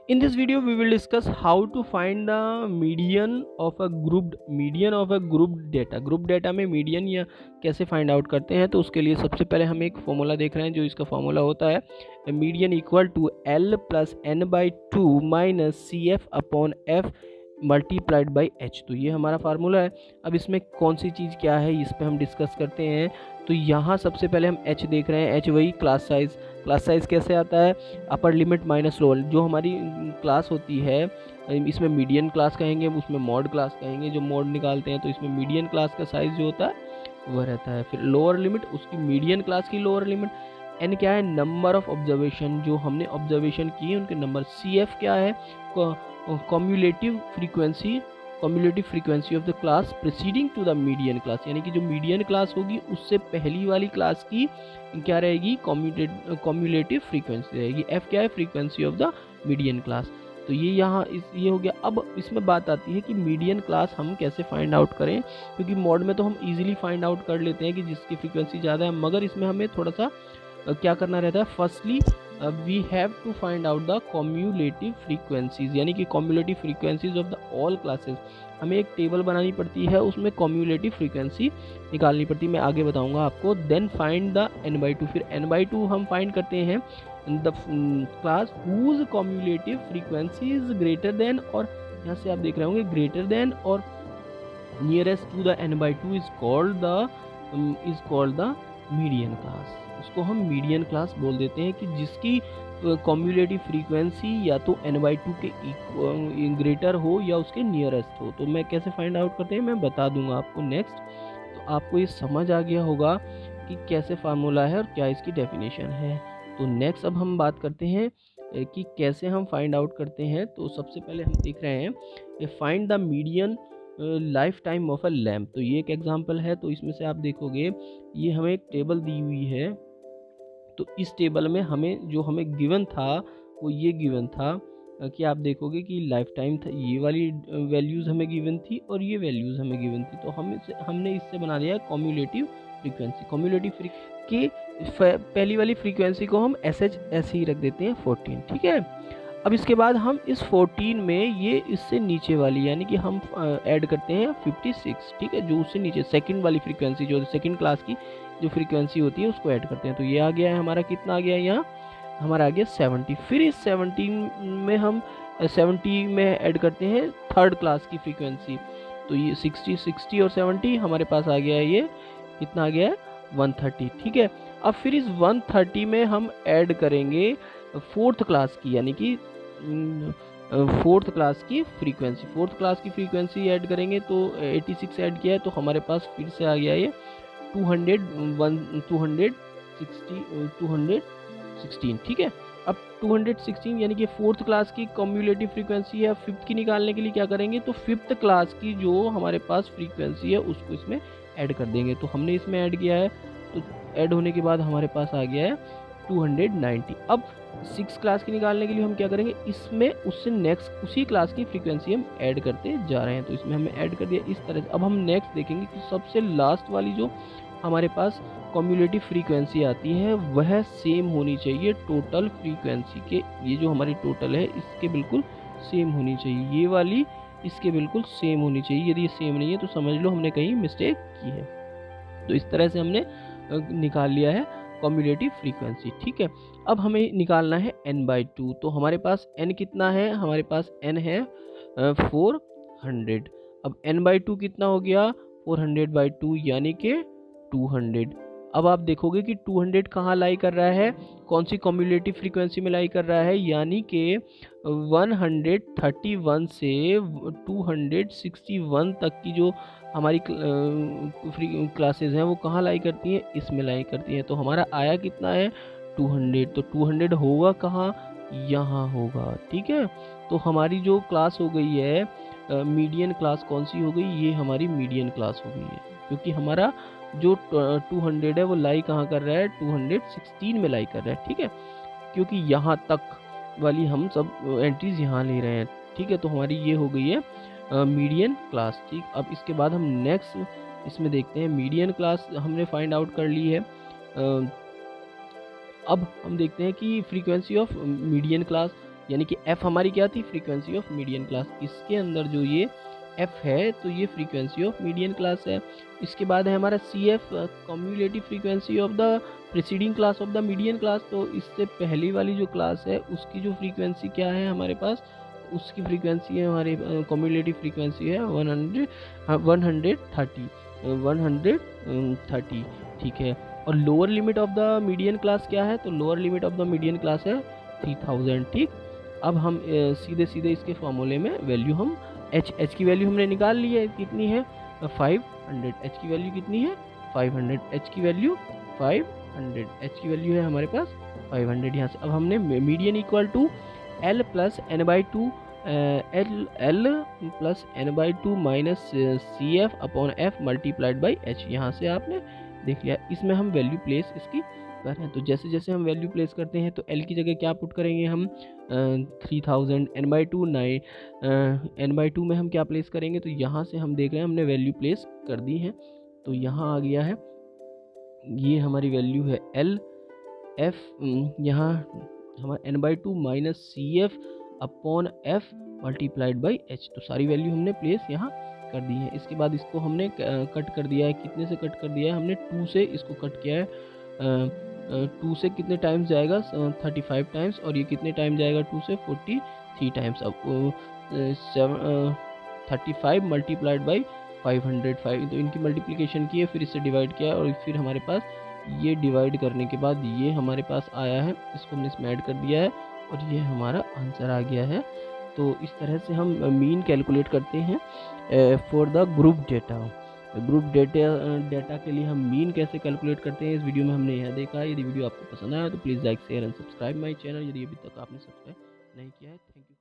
In this video, we will discuss how to find the median of a grouped data. Group data में median या कैसे find out करते हैं, तो उसके लिए सबसे पहले हम एक फॉर्मूला देख रहे हैं। जो इसका फॉर्मूला होता है median equal to L plus n/2 minus CF upon F multiplied by H। तो ये हमारा फार्मूला है। अब इसमें कौन सी चीज़ क्या है इस पर हम डिस्कस करते हैं। तो यहाँ सबसे पहले हम H देख रहे हैं। H वही क्लास साइज़ कैसे आता है, अपर लिमिट माइनस लोअर। जो हमारी क्लास होती है इसमें मीडियन क्लास कहेंगे, उसमें मॉड क्लास कहेंगे। जो मॉड निकालते हैं तो इसमें मीडियन क्लास का साइज़ जो होता है वह रहता है। फिर लोअर लिमिट उसकी मीडियन क्लास की लोअर लिमिट। एन क्या है, नंबर ऑफ ऑब्जर्वेशन, जो हमने ऑब्जर्वेशन किए उनके नंबर। CF क्या है, cumulative frequency of the class preceding to the median class, यानी कि जो मीडियन क्लास होगी उससे पहली वाली क्लास की क्या रहेगी, कम्युलेटिव फ्रीक्वेंसी रहेगी। F क्या है, frequency of the median class. तो ये यहाँ ये हो गया। अब इसमें बात आती है कि मीडियन क्लास हम कैसे फाइंड आउट करें, क्योंकि मॉड में तो हम इजीली फाइंड आउट कर लेते हैं कि जिसकी फ्रीक्वेंसी ज़्यादा है, मगर इसमें हमें थोड़ा सा क्या करना रहता है। Firstly we have to find out the cumulative frequencies, यानी कि cumulative frequencies of the all classes. हमें एक टेबल बनानी पड़ती है, उसमें कम्युलेटिव फ्रीक्वेंसी निकालनी पड़ती है। मैं आगे बताऊंगा आपको। Then find the n/2। फिर n/2 हम फाइंड करते हैं the class whose cumulative frequency is greater than, और यहाँ से आप देख रहे होंगे ग्रेटर देन और nearest to the n/2 is called the median class. उसको हम मीडियन क्लास बोल देते हैं कि जिसकी कम्युलेटिव फ्रीक्वेंसी या तो n/2 के ग्रेटर हो या उसके नियरेस्ट हो। तो मैं कैसे फाइंड आउट करते हैं मैं बता दूंगा आपको नेक्स्ट। तो आपको ये समझ आ गया होगा कि कैसे फार्मूला है और क्या इसकी डेफिनेशन है। तो नेक्स्ट अब हम बात करते हैं कि कैसे हम फाइंड आउट करते हैं। तो सबसे पहले हम देख रहे हैं find the median life time of a lamp. तो ये एक एग्जांपल है। तो इसमें से आप देखोगे ये हमें एक टेबल दी हुई है। तो इस टेबल में हमें गिवन था वो ये गिवन था कि आप देखोगे कि लाइफ टाइम था, ये वाली वैल्यूज़ हमें गिवन थी और ये वैल्यूज़ हमें गिवन थी। तो हमने इससे बना दिया कम्युलेटिव फ्रीक्वेंसी की पहली वाली फ्रीक्वेंसी को हम ऐसे ही रख देते हैं 14। ठीक है। अब इसके बाद हम इस 14 में ये इससे नीचे वाली यानी कि हम ऐड करते हैं 56। ठीक है। जो उससे नीचे सेकंड वाली फ्रीक्वेंसी, जो सेकंड क्लास की जो फ्रीक्वेंसी होती है उसको ऐड करते हैं। तो ये आ गया है हमारा, कितना आ गया यहाँ, हमारा आ गया 70। फिर इस 17 में हम 70 में ऐड करते हैं थर्ड क्लास की फ्रीक्वेंसी। तो ये 60 और 70 हमारे पास आ गया है, ये कितना आ गया है 130। ठीक है। अब फिर इस 130 में हम ऐड करेंगे फोर्थ क्लास की, यानी कि फोर्थ क्लास की फ्रीक्वेंसी ऐड करेंगे। तो 86 ऐड किया है तो हमारे पास फिर से आ गया ये 216। ठीक है। अब 216 यानी कि फोर्थ क्लास की कम्युलेटिव फ्रीक्वेंसी है। फिफ्थ की निकालने के लिए क्या करेंगे, तो फिफ्थ क्लास की जो हमारे पास फ्रीक्वेंसी है उसको इसमें ऐड कर देंगे। तो हमने इसमें ऐड किया है, तो ऐड होने के बाद हमारे पास आ गया है 290। अब सिक्स क्लास की निकालने के लिए हम क्या करेंगे, इसमें उससे नेक्स्ट उसी क्लास की फ्रीक्वेंसी हम ऐड करते जा रहे हैं। तो इसमें हमने ऐड कर दिया इस तरह से। अब हम नेक्स्ट देखेंगे कि सबसे लास्ट वाली जो हमारे पास कम्युलेटिव फ्रीक्वेंसी आती है वह सेम होनी चाहिए टोटल फ्रीक्वेंसी के। ये जो हमारी टोटल है इसके बिल्कुल सेम होनी चाहिए, ये वाली इसके बिल्कुल सेम होनी चाहिए। यदि ये सेम नहीं है तो समझ लो हमने कहीं मिस्टेक की है। तो इस तरह से हमने निकाल लिया है कम्युलेटिव फ्रीक्वेंसी। ठीक है। अब हमें निकालना है n/2। तो हमारे पास n कितना है, हमारे पास n है 400। अब n/2 कितना हो गया, 400/2 यानी कि 200। अब आप देखोगे कि 200 कहाँ लाई कर रहा है, कौन सी कम्युलेटिव फ्रीक्वेंसी में लाई कर रहा है, यानी कि 131 से 261 तक की जो हमारी क्लासेस हैं वो कहाँ लाई करती हैं, इसमें लाई करती हैं। तो हमारा आया कितना है 200। तो 200 होगा कहाँ, यहाँ होगा। ठीक है। तो हमारी जो क्लास हो गई है मीडियन क्लास कौन सी हो गई, ये हमारी मीडियन क्लास हो गई है, क्योंकि हमारा जो 200 है वो लाई कहाँ कर रहा है, 216 में लाई कर रहा है। ठीक है। क्योंकि यहाँ तक वाली हम सब एंट्रीज यहाँ ले रहे हैं। ठीक है। तो हमारी ये हो गई है मीडियन क्लास। ठीक। अब इसके बाद हम नेक्स्ट इसमें देखते हैं। मीडियन क्लास हमने फाइंड आउट कर ली है। अब हम देखते हैं कि फ्रीक्वेंसी ऑफ मीडियन क्लास। यानी कि एफ हमारी क्या थी, फ्रीक्वेंसी ऑफ मीडियन क्लास। इसके अंदर जो ये एफ है तो ये फ्रीक्वेंसी ऑफ मीडियन क्लास है। इसके बाद है हमारा C F, cumulative frequency of the preceding class of the median class. तो इससे पहली वाली जो क्लास है उसकी जो फ्रीक्वेंसी क्या है हमारे पास, उसकी फ्रीक्वेंसी है हमारी कम्युलेटिव फ्रीक्वेंसी है 130, ठीक है। और lower limit of the median class क्या है, तो lower limit of the median class है 3000, ठीक। अब हम सीधे सीधे इसके फॉर्मूले में वैल्यू हम एच की वैल्यू हमने निकाल ली है, कितनी है 500। एच की वैल्यू कितनी है 500, एच की वैल्यू 500, एच की वैल्यू है हमारे पास 500 यहाँ से। अब हमने median equal to L plus N by two, L plus N by two minus C F upon F multiplied by H, यहाँ से आपने देख लिया। इसमें हम वैल्यू प्लेस इसकी कर रहे हैं, तो जैसे जैसे हम वैल्यू प्लेस करते हैं तो एल की जगह क्या पुट करेंगे हम 3000, N by two 9, N by two में हम क्या प्लेस करेंगे, तो यहाँ से हम देख रहे हैं हमने वैल्यू प्लेस कर दी है। तो यहाँ आ गया है, ये हमारी वैल्यू है एल एफ, यहाँ हमारा N by two minus C F upon F multiplied by H. तो सारी वैल्यू हमने प्लेस यहाँ कर दी है। इसके बाद इसको हमने कट कर दिया है, कितने से कट कर दिया है हमने 2 से इसको कट किया है। 2 से कितने टाइम्स जाएगा 35 टाइम्स, और ये कितने टाइम जाएगा 2 से 43 टाइम्स। अब 35 मल्टीप्लाइड बाई 505, तो इनकी मल्टीप्लिकेशन की है, फिर इससे डिवाइड किया और फिर हमारे पास ये डिवाइड करने के बाद ये हमारे पास आया है, इसको हमने इसमें ऐड कर दिया है और ये हमारा आंसर आ गया है। तो इस तरह से हम मीन कैलकुलेट करते हैं for the group data. Group data के लिए हम मीन कैसे कैलकुलेट करते हैं, इस वीडियो में हमने यह देखा। यदि वीडियो आपको पसंद आया तो please like share and subscribe my channel, यदि अभी तक आपने सब्सक्राइब नहीं किया है। Thank you.